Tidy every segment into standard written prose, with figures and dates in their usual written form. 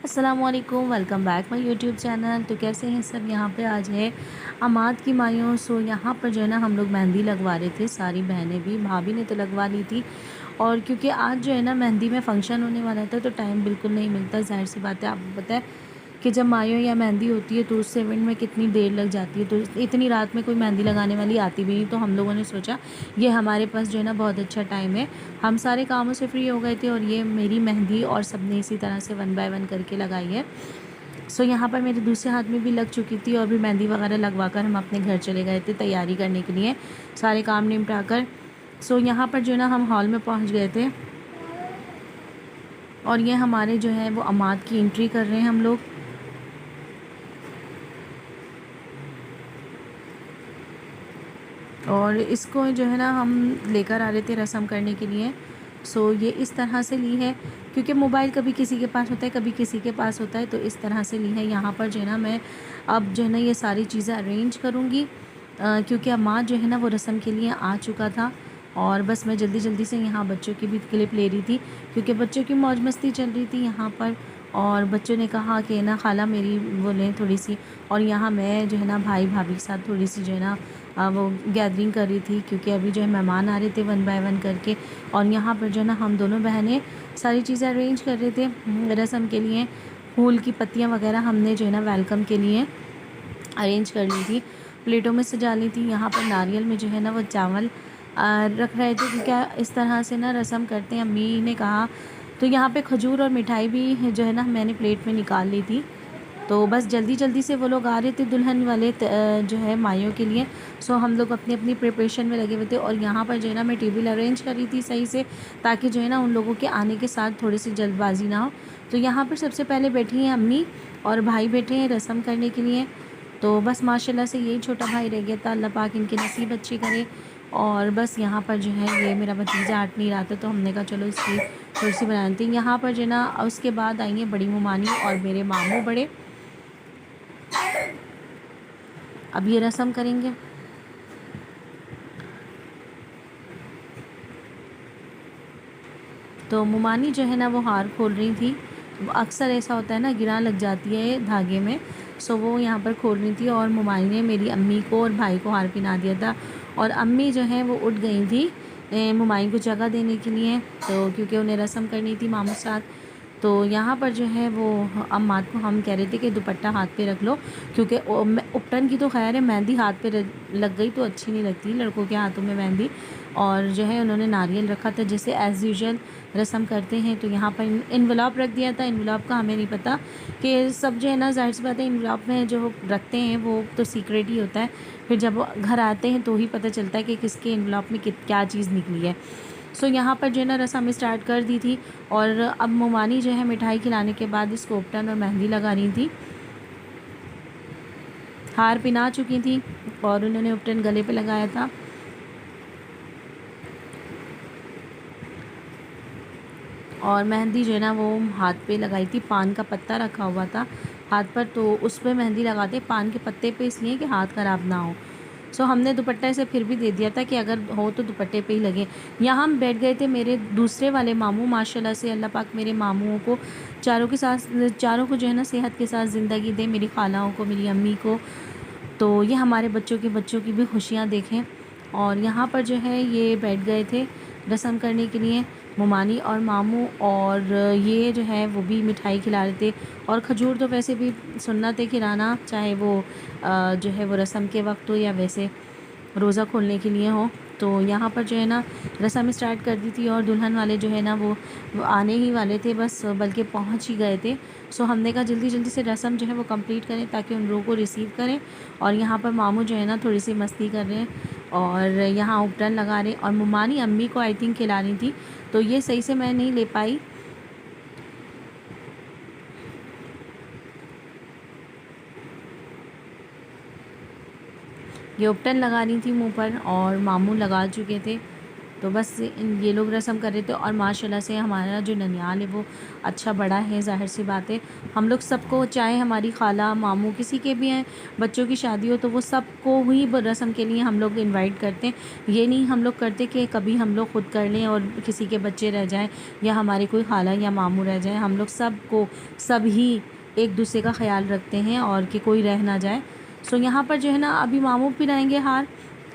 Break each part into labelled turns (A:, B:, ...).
A: अस्सलामुअलैकुम, welcome back my YouTube channel. तो कैसे हैं सब। यहाँ पे आज है अमाद की मायूं। सो यहाँ पर जो है ना हम लोग मेहंदी लगवा रहे थे, सारी बहनें भी, भाभी ने तो लगवा ली थी। और क्योंकि आज जो है ना मेहंदी में फ़ंक्शन होने वाला था तो टाइम बिल्कुल नहीं मिलता। ज़ाहिर सी बात है, आपको पता है कि जब मायूं या मेहंदी होती है तो उससे इवेंट में कितनी देर लग जाती है। तो इतनी रात में कोई मेहंदी लगाने वाली आती भी नहीं, तो हम लोगों ने सोचा ये हमारे पास जो है ना बहुत अच्छा टाइम है। हम सारे कामों से फ्री हो गए थे और ये मेरी मेहंदी और सब ने इसी तरह से 1 बाय 1 करके लगाई है। सो यहाँ पर मेरे दूसरे हाथ में भी लग चुकी थी और भी मेहंदी वगैरह लगवा कर हम अपने घर चले गए थे तैयारी करने के लिए, सारे काम निपटा कर। सो यहाँ पर जो है ना हम हॉल में पहुँच गए थे और ये हमारे जो है वो अमाद की एंट्री कर रहे हैं हम लोग। और इसको जो है ना हम लेकर आ रहे थे रस्म करने के लिए। सो ये इस तरह से ली है, क्योंकि मोबाइल कभी किसी के पास होता है कभी किसी के पास होता है, तो इस तरह से ली है। यहाँ पर जो है ना मैं अब जो है ना ये सारी चीज़ें अरेंज करूँगी, क्योंकि अम्मा जो है ना वो रस्म के लिए आ चुका था। और बस मैं जल्दी जल्दी से यहाँ बच्चों की भी क्लिप ले रही थी, क्योंकि बच्चों की मौज मस्ती चल रही थी यहाँ पर। और बच्चों ने कहा कि ना खाला मेरी वो लें थोड़ी सी। और यहाँ मैं जो है ना भाई भाभी के साथ थोड़ी सी जो है ना वो गैदरिंग कर रही थी, क्योंकि अभी जो है मेहमान आ रहे थे 1 बाय 1 करके। और यहाँ पर जो है ना हम दोनों बहनें सारी चीज़ें अरेंज कर रहे थे रस्म के लिए। फूल की पत्तियाँ वगैरह हमने जो है ना वेलकम के लिए अरेंज कर ली थी, प्लेटों में सजा ली थी। यहाँ पर नारियल में जो है ना वो चावल रख रहे थे, क्योंकि इस तरह से ना रस्म करते हैं, अम्मी ने कहा। तो यहाँ पे खजूर और मिठाई भी जो है ना मैंने प्लेट में निकाल ली थी। तो बस जल्दी जल्दी से वो लोग आ रहे थे दुल्हन वाले जो है माइयों के लिए। सो हम लोग अपनी अपनी प्रिपरेशन में लगे हुए थे। और यहाँ पर जो है ना मैं टेबल अरेंज कर रही थी सही से, ताकि जो है ना उन लोगों के आने के साथ थोड़ी सी जल्दबाजी ना हो। तो यहाँ पर सबसे पहले बैठी हैं अम्मी और भाई बैठे हैं रस्म करने के लिए। तो बस माशाल्लाह से यही छोटा भाई रह गया था, अल्लाह पाक इनकी नसीब अच्छी करे। और बस यहाँ पर जो है ये मेरा भतीजा आट नहीं रहा था, तो हमने कहा चलो इसकी थोड़ी सी बनानी थी। यहाँ पर जो है ना उसके बाद आई हैं बड़ी मुमानी और मेरे मामू बड़े। अब ये रस्म करेंगे। तो मुमानी जो है ना वो हार खोल रही थी। अक्सर ऐसा होता है ना, गिरा लग जाती है धागे में। सो वो यहाँ पर खोल रही थी और मुमानी ने मेरी अम्मी को और भाई को हार पहना दिया था। और अम्मी जो है वो उठ गई थी मुमानी को जगह देने के लिए, तो क्योंकि उन्हें रस्म करनी थी मामू साथ। तो यहाँ पर जो है वो अम्माद को हम कह रहे थे कि दुपट्टा हाथ पे रख लो, क्योंकि उपटन की तो खैर है, मेहंदी हाथ पे लग गई तो अच्छी नहीं लगती लड़कों के हाथों में मेहंदी। और जो है उन्होंने नारियल रखा था जैसे एज़ यूजुअल रस्म करते हैं। तो यहाँ पर इन्वलॉप रख दिया था। इन्वलॉप का हमें नहीं पता कि सब जो है ना, ज़ाहिर सी बात है इन्वलॉप में जो रखते हैं वो तो सीक्रेट ही होता है। फिर जब घर आते हैं तो ही पता चलता है कि किसके इन्वलॉप में क्या चीज़ निकली है। सो यहाँ पर जो है ना रस्म स्टार्ट कर दी थी। और अब मुमानी जो है मिठाई खिलाने के बाद इसको उपटन और मेहंदी लगा रही थी। हार पिना चुकी थी और उन्होंने उपटन गले पे लगाया था। और मेहंदी जो है ना वो हाथ पे लगाई थी। पान का पत्ता रखा हुआ था हाथ पर, तो उस पर मेहंदी लगाते पान के पत्ते पे, इसलिए कि हाथ ख़राब ना हो। सो हमने दुपट्टा इसे फिर भी दे दिया था कि अगर हो तो दुपट्टे पे ही लगे। यहाँ हम बैठ गए थे मेरे दूसरे वाले मामू। माशाल्लाह से अल्लाह पाक मेरे मामुओं को चारों को जो है ना सेहत के साथ ज़िंदगी दे, मेरी खालाओं को, मेरी अम्मी को। तो ये हमारे बच्चों की भी खुशियाँ देखें। और यहाँ पर जो है ये बैठ गए थे रस्म करने के लिए मुमानी और मामू। और ये जो है वो भी मिठाई खिला रहे थे। और खजूर तो वैसे भी सुन्नत है खिलाना, चाहे वो जो है वो रस्म के वक्त हो या वैसे रोज़ा खोलने के लिए हो। तो यहाँ पर जो है ना रस्म स्टार्ट कर दी थी और दुल्हन वाले जो है ना वो आने ही वाले थे, बस बल्कि पहुँच ही गए थे। सो हमने कहा जल्दी जल्दी से रस्म जो है वो कंप्लीट करें ताकि उन लोगों को रिसीव करें। और यहाँ पर मामू जो है ना थोड़ी सी मस्ती कर रहे हैं और यहाँ उपटन लगा रहे हैं। और मुमानी अम्मी को आई थिंक खिला रही थी, तो ये सही से मैं नहीं ले पाई। ये उपटन लगा रही थी मुंह पर और मामू लगा चुके थे। तो बस ये लोग रस्म कर रहे थे। और माशाल्लाह से हमारा जो ननियाल है वो अच्छा बड़ा है, ज़ाहिर सी बात है हम लोग सबको, चाहे हमारी खाला मामू किसी के भी हैं बच्चों की शादी हो, तो वो सबको ही रस्म के लिए हम लोग इनवाइट करते हैं। ये नहीं हम लोग करते कि कभी हम लोग ख़ुद कर लें और किसी के बच्चे रह जाएँ या हमारे कोई खाला या मामू रह जाएँ। हम लोग सबको सभी एक दूसरे का ख्याल रखते हैं और कि कोई रह ना जाए। सो यहाँ पर जो है ना अभी मामू पहनाएंगे हार,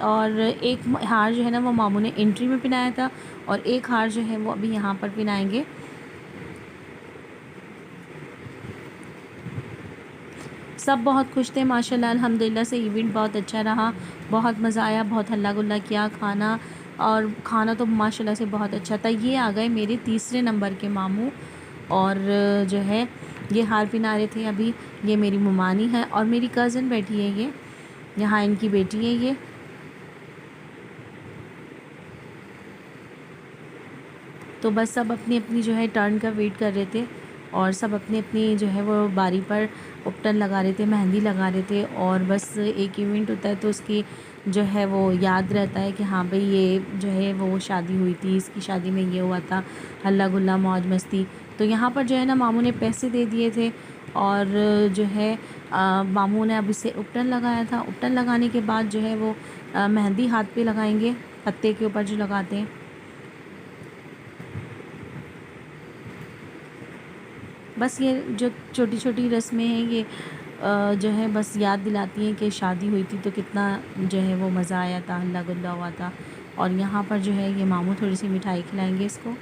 A: और एक हार जो है ना वो मामू ने एंट्री में पहनाया था, और एक हार जो है वो अभी यहाँ पर पहनाएंगे। सब बहुत खुश थे माशाल्लाह, अल्हम्दुलिल्लाह से इवेंट बहुत अच्छा रहा, बहुत मज़ा आया, बहुत हल्ला गुल्ला किया। खाना तो माशाल्लाह से बहुत अच्छा था। ये आ गए मेरे तीसरे नंबर के मामू, और जो है ये हार पहना रहे थे अभी। ये मेरी मुमानी है और मेरी कज़न बैठी है, ये यहाँ इनकी बेटी है ये। तो बस सब अपनी अपनी जो है टर्न का वेट कर रहे थे, और सब अपनी अपनी जो है वो बारी पर उपटन लगा रहे थे, मेहंदी लगा रहे थे। और बस एक इवेंट होता है तो उसकी जो है वो याद रहता है कि हाँ भाई ये जो है वो शादी हुई थी, इसकी शादी में ये हुआ था, हल्ला गुल्ला मौज मस्ती। तो यहाँ पर जो है ना मामू ने पैसे दे दिए थे, और जो है मामू ने अब इसे उपटन लगाया था। उपटन लगाने के बाद जो है वो मेहंदी हाथ पे लगाएंगे, पत्ते के ऊपर जो लगाते हैं। बस ये जो छोटी छोटी रस्में हैं ये जो है बस याद दिलाती हैं कि शादी हुई थी तो कितना जो है वो मज़ा आया था, हल्ला गुल्ला हुआ था। और यहाँ पर जो है ये मामू थोड़ी सी मिठाई खिलाएंगे इसको।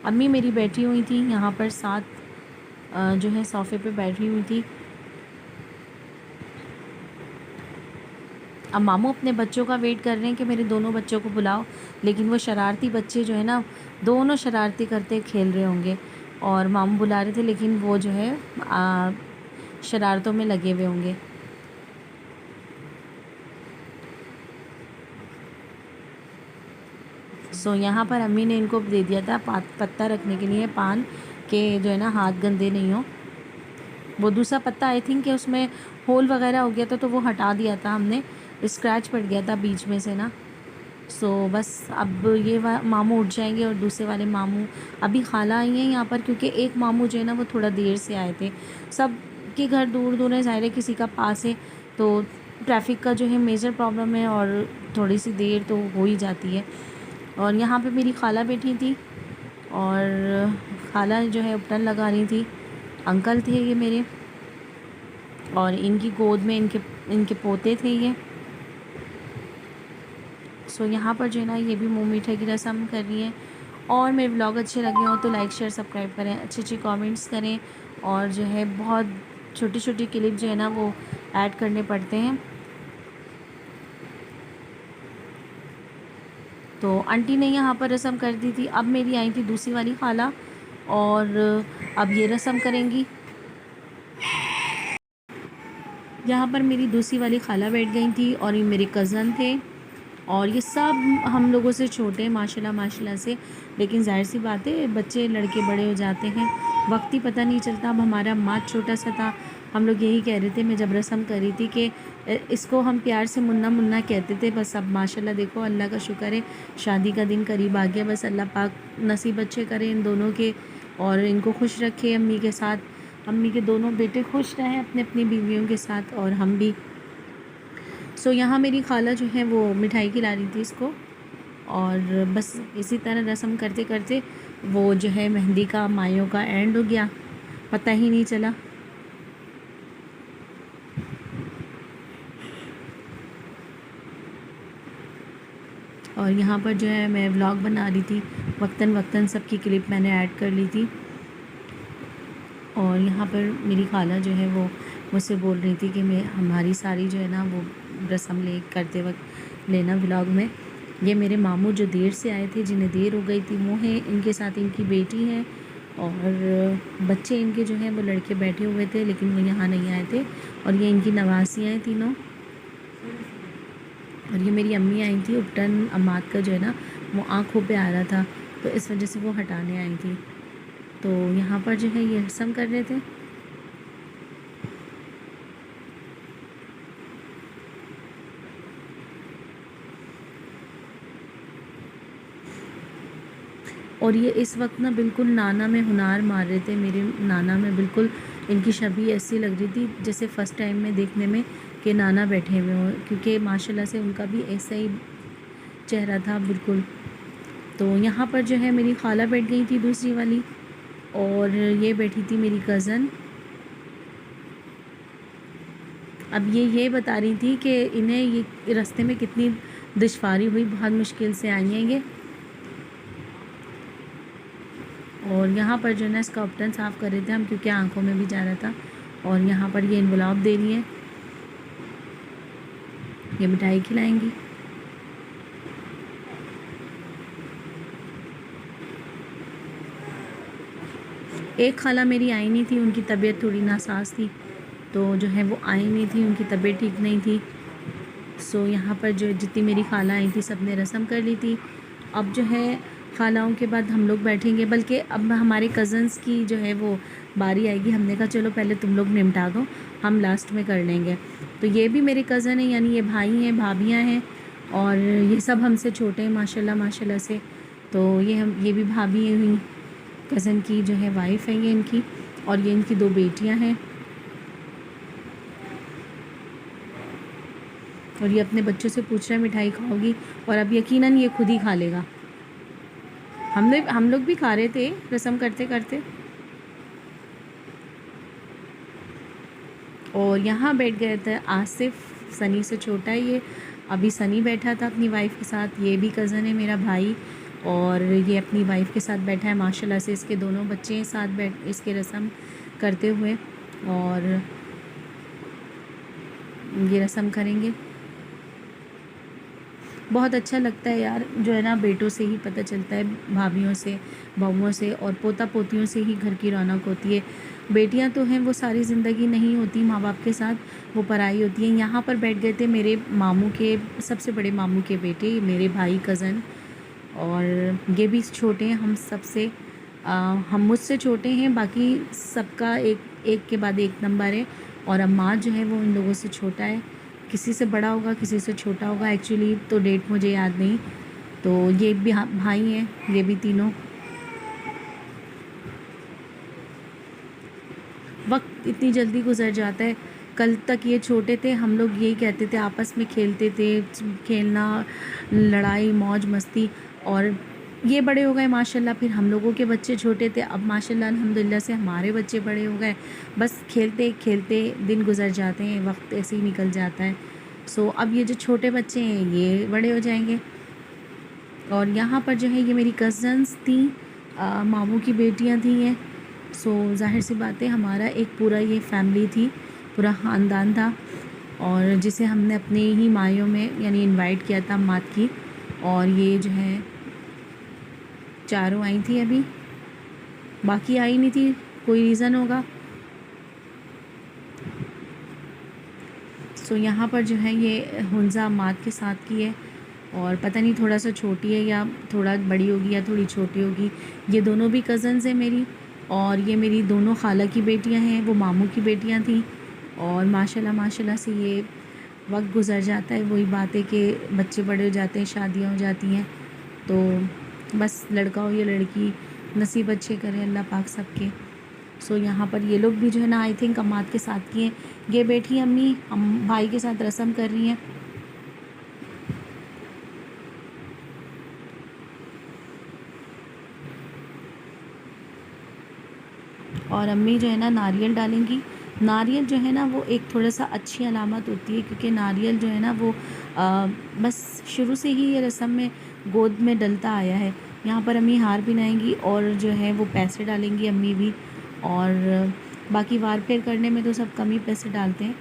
A: अम्मी मेरी बैठी हुई थी यहाँ पर साथ, जो है सोफ़े पे बैठी हुई थी। अब मामू अपने बच्चों का वेट कर रहे हैं कि मेरे दोनों बच्चों को बुलाओ, लेकिन वो शरारती बच्चे जो है ना दोनों शरारती करते खेल रहे होंगे, और मामू बुला रहे थे लेकिन वो जो है शरारतों में लगे हुए होंगे। सो यहाँ पर अम्मी ने इनको दे दिया था पत्ता रखने के लिए, पान के जो है ना हाथ गंदे नहीं हो। वो दूसरा पत्ता आई थिंक कि उसमें होल वगैरह हो गया था तो वो हटा दिया था हमने, स्क्रैच पड़ गया था बीच में से ना। सो बस अब ये मामू उठ जाएंगे और दूसरे वाले मामू, अभी खाला आई हैं यहाँ पर, क्योंकि एक मामू जो है ना वो थोड़ा देर से आए थे। सब के घर दूर दूर है, ज़ाहिर है किसी का पास है तो ट्रैफिक का जो है मेजर प्रॉब्लम है, और थोड़ी सी देर तो हो ही जाती है। और यहाँ पे मेरी खाला बैठी थी, और खाला जो है उपटन लगा रही थी। अंकल थे ये मेरे, और इनकी गोद में इनके पोते थे ये। सो यहाँ पर जो है ना ये भी मुँह मीठे की रस्म कर रही हैं। और मेरे ब्लॉग अच्छे लगे हों तो लाइक शेयर सब्सक्राइब करें, अच्छे अच्छे कमेंट्स करें, और जो है बहुत छोटी छोटी क्लिप जो है ना वो ऐड करने पड़ते हैं। तो आंटी ने यहाँ पर रस्म कर दी थी। अब मेरी आई थी दूसरी वाली खाला, और अब ये रस्म करेंगी। यहाँ पर मेरी दूसरी वाली खाला बैठ गई थी, और ये मेरे कज़न थे, और ये सब हम लोगों से छोटे हैं माशाल्लाह माशाल्लाह से। लेकिन जाहिर सी बात है बच्चे लड़के बड़े हो जाते हैं, वक्त ही पता नहीं चलता। अब हमारा माँ छोटा सा था, हम लोग यही कह रहे थे, मैं जब रस्म कर रही थी कि इसको हम प्यार से मुन्ना मुन्ना कहते थे। बस अब माशाल्लाह देखो अल्लाह का शुक्र है शादी का दिन करीब आ गया। बस अल्लाह पाक नसीब अच्छे करे इन दोनों के, और इनको खुश रखे अम्मी के साथ, अम्मी के दोनों बेटे खुश रहें अपने अपनी बीवियों के साथ, और हम भी। सो यहाँ मेरी खाला जो है वो मिठाई खिला रही थी इसको, और बस इसी तरह रस्म करते करते वो जो है मेहंदी का मायों का एंड हो गया, पता ही नहीं चला। और यहाँ पर जो है मैं व्लॉग बना रही थी, वक्तन वक्तन सबकी क्लिप मैंने ऐड कर ली थी। और यहाँ पर मेरी खाला जो है वो मुझसे बोल रही थी कि मैं हमारी सारी जो है ना वो रस्म ले करते वक्त लेना व्लॉग में। ये मेरे मामू जो देर से आए थे, जिन्हें देर हो गई थी, वो हैं, इनके साथ इनकी बेटी है, और बच्चे इनके जो हैं वो लड़के बैठे हुए थे लेकिन वो यहाँ नहीं आए थे। और ये इनकी नवासियाँ हैं तीनों। और ये मेरी अम्मी आई थी, उपटन अम्मात का जो है ना वो आँखों पे आ रहा था, तो इस वजह से वो हटाने आई थी। तो यहाँ पर जो है ये रस्म कर रहे थे। और ये इस वक्त ना बिल्कुल नाना में हुनार मार रहे थे। मेरे नाना में बिल्कुल इनकी छवि ऐसी लग रही थी जैसे फ़र्स्ट टाइम में देखने में कि नाना बैठे हुए हों, क्योंकि माशाल्लाह से उनका भी ऐसा ही चेहरा था बिल्कुल। तो यहाँ पर जो है मेरी खाला बैठ गई थी दूसरी वाली, और ये बैठी थी मेरी कज़न। अब ये बता रही थी कि इन्हें ये रास्ते में कितनी दुश्वारी हुई, बहुत मुश्किल से आई हैं ये। और यहाँ पर जो है ना इसका उपटन साफ़ कर रहे थे हम, क्योंकि आंखों में भी जा रहा था। और यहाँ पर ये इन्वलॉप दे रही है, ये मिठाई खिलाएंगी। एक खाला मेरी आई नहीं थी, उनकी तबीयत थोड़ी नासाज थी, तो जो है वो आई नहीं थी, उनकी तबीयत ठीक नहीं थी। सो यहाँ पर जो जितनी मेरी खाला आई थी सब ने रस्म कर ली थी। अब जो है खालाओं के बाद हम लोग बैठेंगे, बल्कि अब हमारे कज़न्स की जो है वो बारी आएगी। हमने कहा चलो पहले तुम लोग निपटा दो, हम लास्ट में कर लेंगे। तो ये भी मेरे कज़न हैं, यानी ये भाई हैं, भाभियाँ हैं, और ये सब हमसे छोटे हैं माशाल्लाह माशाल्लाह से। तो ये भी भाभी हुई, कज़न की जो है वाइफ़ है ये इनकी, और ये इनकी 2 बेटियां हैं। और ये अपने बच्चों से पूछ रहा है मिठाई खाओगी, और अब यकीनन ये खुद ही खा लेगा। हम लोग भी खा रहे थे रस्म करते करते। और यहाँ बैठ गए थे आसिफ, सनी से छोटा है ये। अभी सनी बैठा था अपनी वाइफ़ के साथ, ये भी कज़न है मेरा भाई, और ये अपनी वाइफ़ के साथ बैठा है। माशाल्लाह से इसके दोनों बच्चे साथ बैठ इसके रस्म करते हुए, और ये रस्म करेंगे। बहुत अच्छा लगता है यार, जो है ना बेटों से ही पता चलता है, भाभियों से, बहुओं से और पोता पोतियों से ही घर की रौनक होती है। बेटियां तो हैं वो सारी ज़िंदगी नहीं होती माँ बाप के साथ, वो पराई होती हैं। यहाँ पर बैठ गए थे मेरे मामू के, सबसे बड़े मामू के बेटे, मेरे भाई कज़न, और ये भी छोटे हैं हम सबसे। हम मुझसे छोटे हैं, बाकी सबका एक के बाद एक नंबर है। और अम्मा जो है वो इन लोगों से छोटा है, किसी से बड़ा होगा किसी से छोटा होगा, एक्चुअली तो डेट मुझे याद नहीं। तो ये भी भाई हैं, ये भी तीनों। वक्त इतनी जल्दी गुजर जाता है। कल तक ये छोटे थे, हम लोग यही कहते थे, आपस में खेलते थे, खेलना, लड़ाई मौज मस्ती, और ये बड़े हो गए माशाल्लाह। फिर हम लोगों के बच्चे छोटे थे, अब माशाल्लाह अल्हम्दुलिल्लाह से हमारे बच्चे बड़े हो गए। बस खेलते खेलते दिन गुजर जाते हैं, वक्त ऐसे ही निकल जाता है। सो अब ये जो छोटे बच्चे हैं ये बड़े हो जाएंगे। और यहाँ पर जो है ये मेरी कज़न्स थी, मामू की बेटियाँ थी ये। सो ज़ाहिर सी बात है, हमारा एक पूरा ये फैमिली थी, पूरा ख़ानदान था, और जिसे हमने अपने ही मायों में यानी इनवाइट किया था मात की। और ये जो है चारों आई थी, अभी बाकी आई नहीं थी, कोई रीज़न होगा। सो यहाँ पर जो है ये हुंजा मात के साथ की है, और पता नहीं थोड़ा सा छोटी है या थोड़ा बड़ी होगी या थोड़ी छोटी होगी। ये दोनों भी कज़न्स हैं मेरी, और ये मेरी दोनों खाला की बेटियां हैं, वो मामू की बेटियां थीं। और माशाल्लाह माशाल्लाह से ये वक्त गुजर जाता है, वही बात है कि बच्चे बड़े हो जाते हैं, शादियां हो जाती हैं, तो बस लड़का हो या लड़की, नसीब अच्छे करे अल्लाह पाक सबके। सो यहाँ पर ये लोग भी जो है ना आई थिंक अम्मात के साथ की हैं। ये बैठी अम्मी हम भाई के साथ रस्म कर रही हैं। और अम्मी जो है ना नारियल डालेंगी। नारियल जो है ना वो एक थोड़ा सा अच्छी अलामत होती है, क्योंकि नारियल जो है ना वो बस शुरू से ही ये रस्म में गोद में डलता आया है। यहाँ पर अम्मी हार पहनाएंगी, और जो है वो पैसे डालेंगी अम्मी भी। और बाकी वार फेर करने में तो सब कम ही पैसे डालते हैं,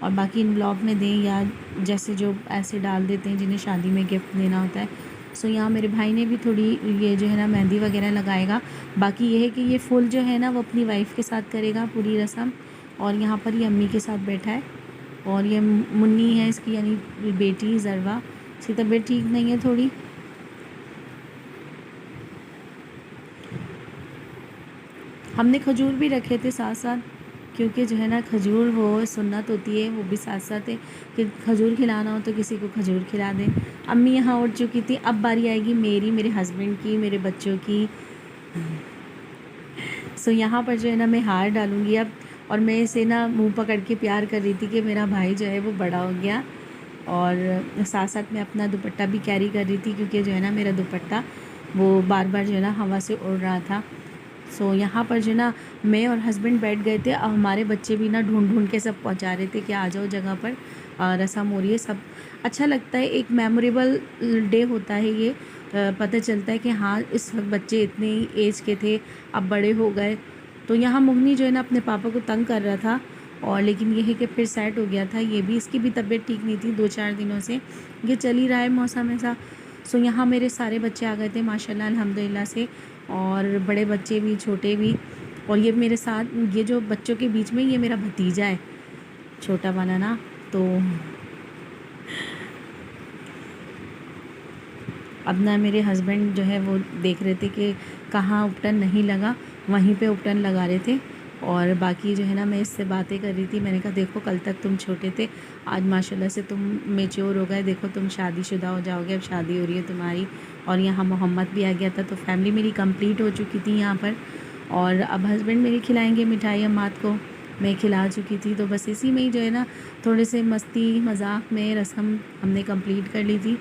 A: और बाकी इन्वलॉप में दें या जैसे जो ऐसे डाल देते हैं जिन्हें शादी में गिफ्ट देना होता है। सो यहाँ मेरे भाई ने भी थोड़ी ये जो है ना मेहंदी वगैरह लगाएगा। बाकी ये है कि ये फुल जो है ना वो अपनी वाइफ़ के साथ करेगा पूरी रस्म। और यहाँ पर ये अम्मी के साथ बैठा है, और ये मुन्नी है इसकी यानी बेटी ज़रवा, इसकी तबीयत ठीक नहीं है थोड़ी। हमने खजूर भी रखे थे साथ साथ, क्योंकि जो है ना खजूर वो सुन्नत होती है, वो भी साथ साथ है कि खजूर खिलाना हो तो किसी को खजूर खिला दें। अम्मी यहाँ उठ चुकी थी, अब बारी आएगी मेरी, मेरे हस्बैंड की, मेरे बच्चों की। सो यहाँ पर जो है ना मैं हार डालूँगी अब, और मैं इसे ना मुँह पकड़ के प्यार कर रही थी कि मेरा भाई जो है वो बड़ा हो गया। और साथ साथ मैं अपना दुपट्टा भी कैरी कर रही थी, क्योंकि जो है ना मेरा दुपट्टा वो बार बार जो है ना हवा से उड़ रहा था। सो यहाँ पर जो है ना मैं और हस्बैंड बैठ गए थे, और हमारे बच्चे भी ना ढूंढ ढूंढ के सब पहुँचा रहे थे कि आ जाओ जगह पर, रस्म हो रही है। सब अच्छा लगता है, एक मेमोरेबल डे होता है ये। पता चलता है कि हाँ इस वक्त बच्चे इतने ही एज के थे, अब बड़े हो गए। तो यहाँ मुगनी जो है ना अपने पापा को तंग कर रहा था, और लेकिन ये है कि फिर सेट हो गया था। ये भी, इसकी भी तबीयत ठीक नहीं थी 2-4 दिनों से, ये चल ही रहा है मौसम ऐसा। सो यहाँ मेरे सारे बच्चे आ गए थे माशाल्लाह अल्हम्दुलिल्लाह से, और बड़े बच्चे भी छोटे भी। और ये मेरे साथ, ये जो बच्चों के बीच में ये मेरा भतीजा है, छोटा वाला ना। तो अब ना मेरे हस्बैंड जो है वो देख रहे थे कि कहाँ उपटन नहीं लगा, वहीं पे उपटन लगा रहे थे। और बाकी जो है ना मैं इससे बातें कर रही थी, मैंने कहा देखो कल तक तुम छोटे थे, आज माशाल्लाह से तुम मेच्योर हो गए, देखो तुम शादीशुदा हो जाओगे, अब शादी हो रही है तुम्हारी। और यहाँ मोहम्मद भी आ गया था, तो फैमिली मेरी कंप्लीट हो चुकी थी यहाँ पर। और अब हस्बैंड मेरे खिलाएंगे मिठाई, अम्मात को मैं खिला चुकी थी। तो बस इसी में ही जो है ना थोड़े से मस्ती मजाक में रस्म हमने कंप्लीट कर ली थी।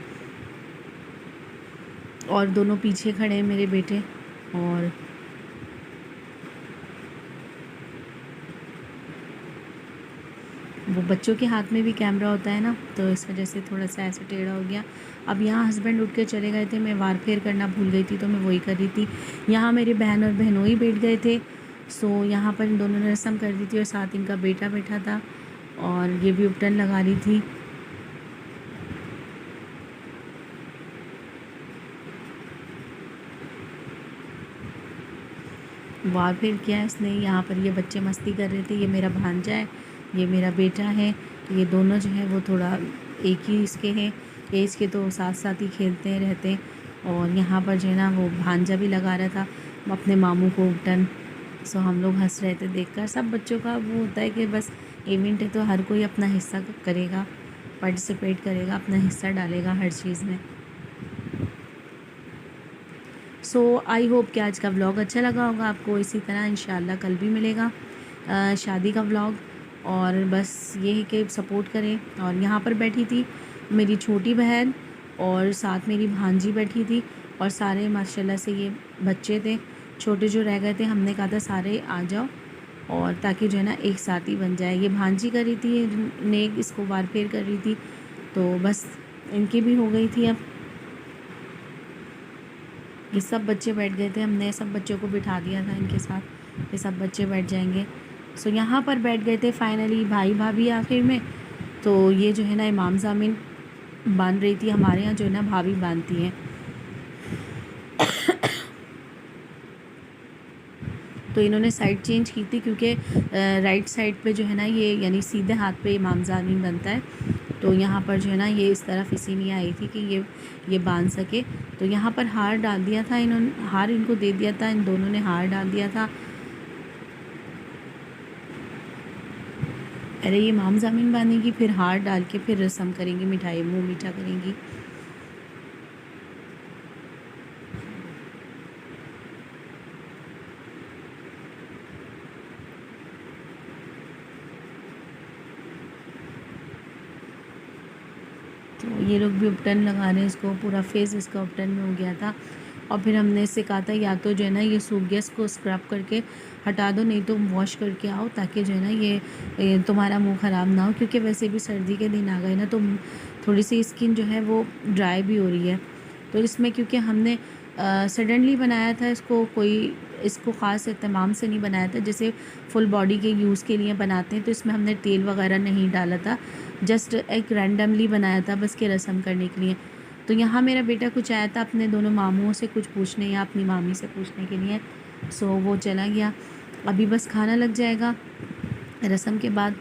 A: और दोनों पीछे खड़े हैं मेरे बेटे, और वो बच्चों के हाथ में भी कैमरा होता है ना, तो इस वजह से थोड़ा सा ऐसे टेढ़ा हो गया। अब यहाँ हस्बैंड उठ के चले गए थे, मैं वार फेर करना भूल गई थी, तो मैं वही कर रही थी। यहाँ मेरे बहन और बहनोई बैठ गए थे। सो यहाँ पर इन दोनों ने रस्म कर दी थी, और साथ इनका बेटा बैठा था, और ये भी उपटन लगा रही थी। वार फिर किया इसने। यहाँ पर ये बच्चे मस्ती कर रहे थे, ये मेरा भांजा है, ये मेरा बेटा है। ये दोनों जो है वो थोड़ा एक ही इसके हैं एज के, तो साथ साथ ही खेलते रहते हैं। और यहाँ पर जो है ना वो भांजा भी लगा रहा था अपने मामू को उपटन। सो हम लोग हंस रहे थे देखकर। सब बच्चों का वो होता है कि बस इवेंट है तो हर कोई अपना हिस्सा करेगा, पार्टिसिपेट करेगा, अपना हिस्सा डालेगा हर चीज़ में। सो आई होप कि आज का व्लॉग अच्छा लगा होगा आपको। इसी तरह इंशाल्लाह कल भी मिलेगा शादी का व्लॉग। और बस ये है कि सपोर्ट करें। और यहाँ पर बैठी थी मेरी छोटी बहन, और साथ मेरी भांजी बैठी थी, और सारे माशाल्लाह से ये बच्चे थे छोटे जो रह गए थे। हमने कहा था सारे आ जाओ, और ताकि जो है ना एक साथ ही बन जाए। ये भांजी कर रही थी नेक, इसको वार फेर कर रही थी, तो बस इनकी भी हो गई थी। अब ये सब बच्चे बैठ गए थे, हमने सब बच्चों को बिठा दिया था इनके साथ, ये सब बच्चे बैठ जाएंगे। सो यहाँ पर बैठ गए थे फाइनली भाई भाभी आखिर में। तो ये जो है ना इमाम ज़ामिन बांध रही थी, हमारे यहाँ जो है ना भाभी बांधती हैं। तो इन्होंने साइड चेंज की थी, क्योंकि राइट साइड पे जो है ना ये यानी सीधे हाथ पे इमाम ज़ामिन बनता है। तो यहाँ पर जो है ना ये इस तरफ इसीलिए आई थी कि ये बांध सके। तो यहाँ पर हार डाल दिया था इन्होंने, हार इनको दे दिया था, इन दोनों ने हार डाल दिया था। अरे ये इमाम ज़ामिन बांधेगी, फिर हार डाल के फिर रस्म करेंगी, मिठाई मुँह मीठा करेंगी। तो ये लोग भी उपटन लगा रहे हैं, इसको पूरा फेस इसका उपटन में हो गया था। और फिर हमने इससे कहा था या तो जो है ना ये सूख गया, इसको स्क्रब करके हटा दो, नहीं तो वॉश करके आओ, ताकि जो है ना ये तुम्हारा मुंह ख़राब ना हो, क्योंकि वैसे भी सर्दी के दिन आ गए ना, तो थोड़ी सी स्किन जो है वो ड्राई भी हो रही है। तो इसमें क्योंकि हमने सडनली बनाया था इसको, कोई इसको ख़ास एहतमाम से नहीं बनाया था, जैसे फुल बॉडी के यूज़ के लिए बनाते हैं, तो इसमें हमने तेल वगैरह नहीं डाला था, जस्ट एक रैंडमली बनाया था बस के रस्म करने के लिए। तो यहाँ मेरा बेटा कुछ आया था अपने दोनों मामुओं से कुछ पूछने या अपनी मामी से पूछने के लिए। सो वो चला गया, अभी बस खाना लग जाएगा रस्म के बाद।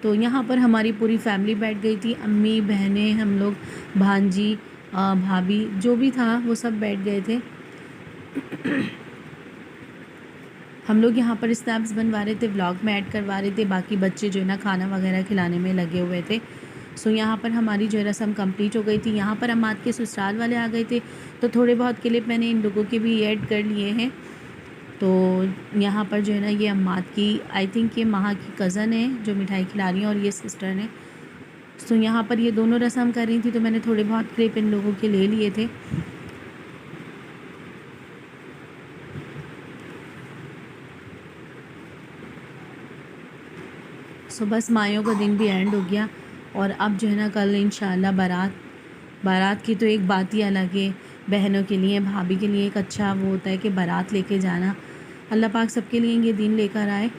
A: तो यहाँ पर हमारी पूरी फैमिली बैठ गई थी, अम्मी बहनें हम लोग, भांजी भाभी जो भी था वो सब बैठ गए थे। हम लोग यहाँ पर स्नैप्स बनवा रहे थे, व्लॉग में ऐड करवा रहे थे, बाकी बच्चे जो है ना खाना वगैरह खिलाने में लगे हुए थे। सो यहाँ पर हमारी जो रस्म कंप्लीट हो गई थी। यहाँ पर अम्माद के ससुराल वाले आ गए थे, तो थोड़े बहुत क्लिप मैंने इन लोगों के भी ऐड कर लिए हैं। तो यहाँ पर जो है ना ये अम्माद की, आई थिंक ये माँ की कज़न है जो मिठाई खिला रही हैं, और ये सिस्टर ने। सो यहाँ पर ये दोनों रस्म कर रही थी, तो मैंने थोड़े बहुत क्लिप इन लोगों के ले लिए थे। सो बस मायों का दिन भी एंड हो गया, और अब जो है ना कल इंशाल्लाह बारात की तो एक बात ही अलग है। बहनों के लिए, भाभी के लिए एक अच्छा वो होता है कि बारात लेके जाना। अल्लाह पाक सबके लिए ये दिन लेकर आए।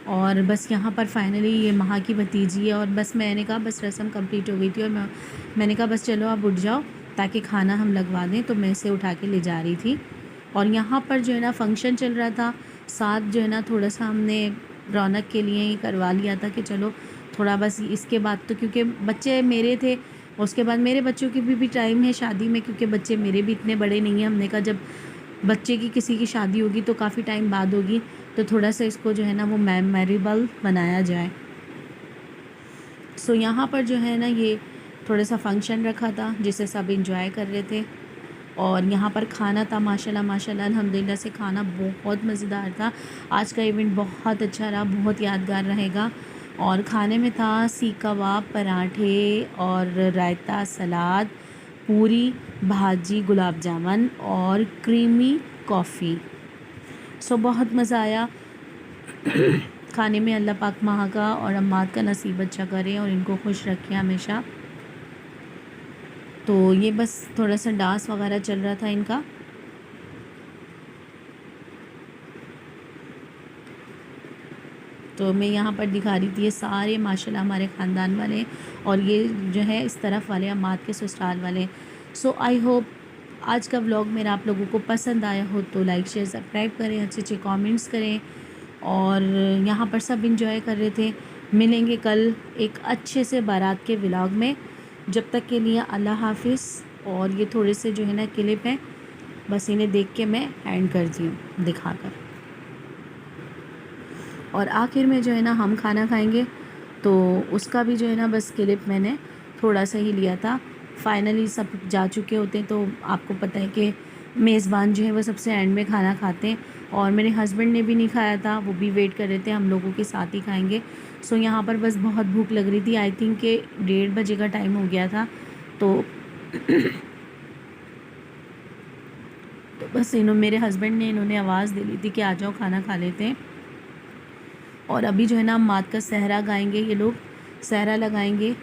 A: और बस यहाँ पर फाइनली ये माँ की भतीजी है, और बस मैंने कहा बस रस्म कंप्लीट हो गई थी, और मैंने कहा बस चलो आप उठ जाओ ताकि खाना हम लगवा दें। तो मैं इसे उठा के ले जा रही थी, और यहाँ पर जो है ना फंक्शन चल रहा था, साथ जो है ना थोड़ा सा हमने रौनक के लिए ही करवा लिया था कि चलो थोड़ा बस इसके बाद, तो क्योंकि बच्चे मेरे थे, उसके बाद मेरे बच्चों की भी टाइम है शादी में, क्योंकि बच्चे मेरे भी इतने बड़े नहीं हैं। हमने कहा जब बच्चे की किसी की शादी होगी तो काफ़ी टाइम बाद होगी, तो थोड़ा सा इसको जो है ना वो मेमोरेबल बनाया जाए। सो यहाँ पर जो है ना ये थोड़ा सा फंक्शन रखा था जिसे सब इंजॉय कर रहे थे, और यहाँ पर खाना था माशाल्लाह अल्हम्दुलिल्लाह से खाना बहुत मज़ेदार था। आज का इवेंट बहुत अच्छा रहा, बहुत यादगार रहेगा। और खाने में था सीख कबाब, पराठे और रायता, सलाद, पूरी, भाजी, गुलाब जामुन और क्रीमी कॉफ़ी। सो बहुत मज़ा आया खाने में। अल्लाह पाक माँ का और अम्माद का नसीब अच्छा करे और इनको खुश रखे हमेशा। तो ये बस थोड़ा सा डांस वगैरह चल रहा था इनका। तो मैं यहाँ पर दिखा रही थी, ये सारे माशाल्लाह हमारे ख़ानदान वाले, और ये जो है इस तरफ वाले अम्माद के ससुराल वाले। सो आई होप आज का व्लॉग मेरा आप लोगों को पसंद आया हो, तो लाइक शेयर सब्सक्राइब करें, अच्छे अच्छे कमेंट्स करें। और यहाँ पर सब इंजॉय कर रहे थे। मिलेंगे कल एक अच्छे से बारात के व्लॉग में। जब तक के लिए अल्लाह हाफिज़। और ये थोड़े से जो है ना क्लिप हैं, बस इन्हें देख के मैं एंड करती हूँ दिखाकर। और आखिर में जो है ना हम खाना खाएंगे, तो उसका भी जो है ना बस क्लिप मैंने थोड़ा सा ही लिया था। फाइनली सब जा चुके होते हैं, तो आपको पता है कि मेज़बान जो है वो सबसे एंड में खाना खाते हैं, और मेरे हस्बैंड ने भी नहीं खाया था, वो भी वेट कर रहे थे हम लोगों के साथ ही खाएंगे। सो यहाँ पर बस बहुत भूख लग रही थी, आई थिंक कि 1:30 बजे का टाइम हो गया था। तो तो बस मेरे हस्बैंड ने इन्होंने आवाज़ दे ली थी कि आ जाओ खाना खा लेते हैं। और अभी जो है ना मात का सहरा गाएंगे, ये लोग सहरा लगाएंगे।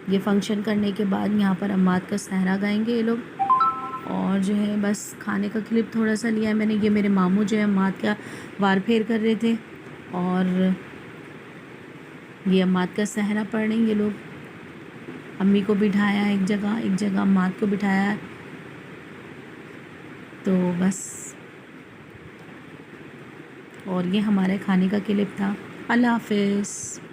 A: ये फंक्शन करने के बाद यहाँ पर अम्माद का सहरा गाएंगे ये लोग। और जो है बस खाने का क्लिप थोड़ा सा लिया है मैंने। ये मेरे मामू जो है अम्माद का वार फेर कर रहे थे, और ये अम्माद का सहरा पढ़ रहे हैं ये लोग। अम्मी को बिठाया एक जगह अम्माद को बिठाया। तो बस, और ये हमारे खाने का क्लिप था। अल्लाह हाफिज़।